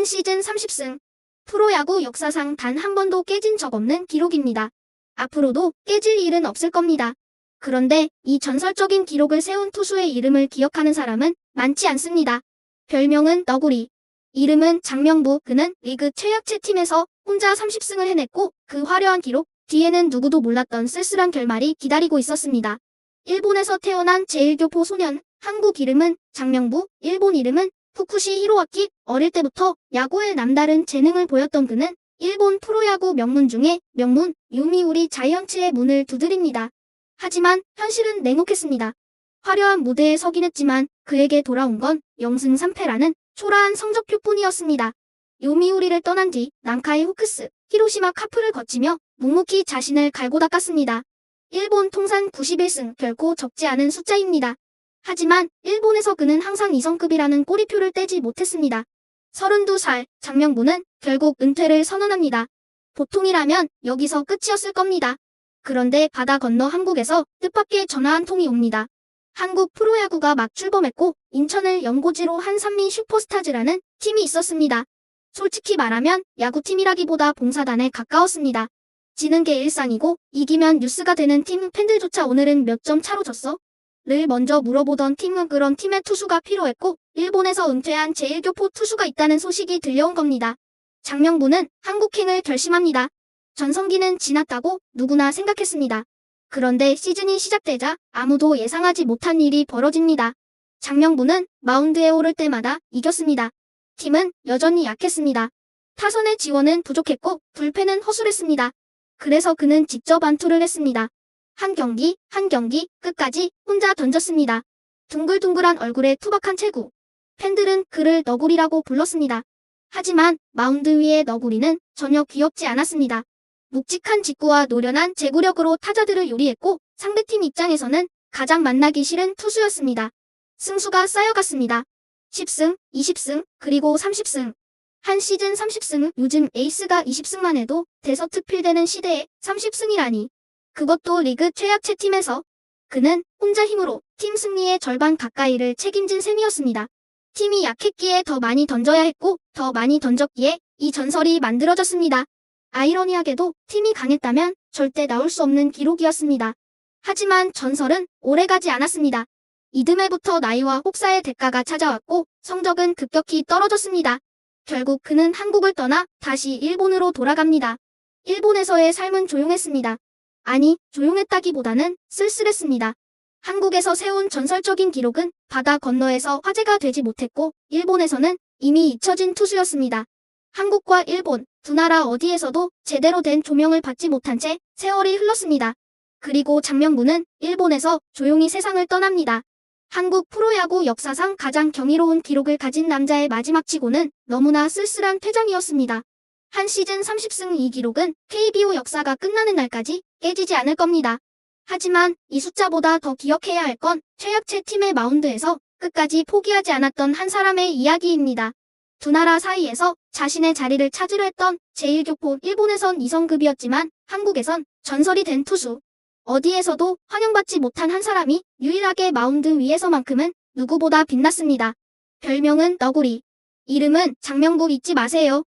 한 시즌 30승. 프로야구 역사상 단 한 번도 깨진 적 없는 기록입니다. 앞으로도 깨질 일은 없을 겁니다. 그런데 이 전설적인 기록을 세운 투수의 이름을 기억하는 사람은 많지 않습니다. 별명은 너구리. 이름은 장명부. 그는 리그 최약체 팀에서 혼자 30승을 해냈고 그 화려한 기록 뒤에는 누구도 몰랐던 쓸쓸한 결말이 기다리고 있었습니다. 일본에서 태어난 제1교포 소년. 한국 이름은 장명부, 일본 이름은 후쿠시 히로아키. 어릴 때부터 야구에 남다른 재능을 보였던 그는 일본 프로야구 명문 중에 명문 요미우리 자이언츠의 문을 두드립니다. 하지만 현실은 냉혹했습니다. 화려한 무대에 서긴 했지만 그에게 돌아온 건 0승 3패라는 초라한 성적표뿐이었습니다. 요미우리를 떠난 뒤 난카이 호크스, 히로시마 카프를 거치며 묵묵히 자신을 갈고 닦았습니다. 일본 통산 91승, 결코 적지 않은 숫자입니다. 하지만 일본에서 그는 항상 2성급이라는 꼬리표를 떼지 못했습니다. 32살, 장명부는 결국 은퇴를 선언합니다. 보통이라면 여기서 끝이었을 겁니다. 그런데 바다 건너 한국에서 뜻밖의 전화 한 통이 옵니다. 한국 프로야구가 막 출범했고 인천을 연고지로 한 산미 슈퍼스타즈라는 팀이 있었습니다. 솔직히 말하면 야구팀이라기보다 봉사단에 가까웠습니다. 지는 게 일상이고 이기면 뉴스가 되는 팀. 팬들조차 오늘은 몇 점 차로 졌어? 를 먼저 물어보던 팀은 그런 팀의 투수가 필요했고 일본에서 은퇴한 제1교포 투수가 있다는 소식이 들려온 겁니다. 장명부는 한국행을 결심합니다. 전성기는 지났다고 누구나 생각했습니다. 그런데 시즌이 시작되자 아무도 예상하지 못한 일이 벌어집니다. 장명부는 마운드에 오를 때마다 이겼습니다. 팀은 여전히 약했습니다. 타선의 지원은 부족했고 불펜은 허술했습니다. 그래서 그는 직접 반투를 했습니다. 한 경기 한 경기 끝까지 혼자 던졌습니다. 둥글둥글한 얼굴에 투박한 체구. 팬들은 그를 너구리라고 불렀습니다. 하지만 마운드 위의 너구리는 전혀 귀엽지 않았습니다. 묵직한 직구와 노련한 제구력으로 타자들을 요리했고 상대팀 입장에서는 가장 만나기 싫은 투수였습니다. 승수가 쌓여갔습니다. 10승, 20승, 그리고 30승. 한 시즌 30승은 요즘 에이스가 20승만 해도 대서특필되는 시대에 30승이라니. 그것도 리그 최약체 팀에서. 그는 혼자 힘으로 팀 승리의 절반 가까이를 책임진 셈이었습니다. 팀이 약했기에 더 많이 던져야 했고 더 많이 던졌기에 이 전설이 만들어졌습니다. 아이러니하게도 팀이 강했다면 절대 나올 수 없는 기록이었습니다. 하지만 전설은 오래가지 않았습니다. 이듬해부터 나이와 혹사의 대가가 찾아왔고 성적은 급격히 떨어졌습니다. 결국 그는 한국을 떠나 다시 일본으로 돌아갑니다. 일본에서의 삶은 조용했습니다. 아니, 조용했다기보다는 쓸쓸했습니다. 한국에서 세운 전설적인 기록은 바다 건너에서 화제가 되지 못했고 일본에서는 이미 잊혀진 투수였습니다. 한국과 일본 두 나라 어디에서도 제대로 된 조명을 받지 못한 채 세월이 흘렀습니다. 그리고 장명부는 일본에서 조용히 세상을 떠납니다. 한국 프로야구 역사상 가장 경이로운 기록을 가진 남자의 마지막치고는 너무나 쓸쓸한 퇴장이었습니다. 한 시즌 30승. 이 기록은 KBO 역사가 끝나는 날까지 깨지지 않을 겁니다. 하지만 이 숫자보다 더 기억해야 할 건 최약체 팀의 마운드에서 끝까지 포기하지 않았던 한 사람의 이야기입니다. 두 나라 사이에서 자신의 자리를 찾으려 했던 제1교포. 일본에선 2성급이었지만 한국에선 전설이 된 투수. 어디에서도 환영받지 못한 한 사람이 유일하게 마운드 위에서만큼은 누구보다 빛났습니다. 별명은 너구리. 이름은 장명부. 잊지 마세요.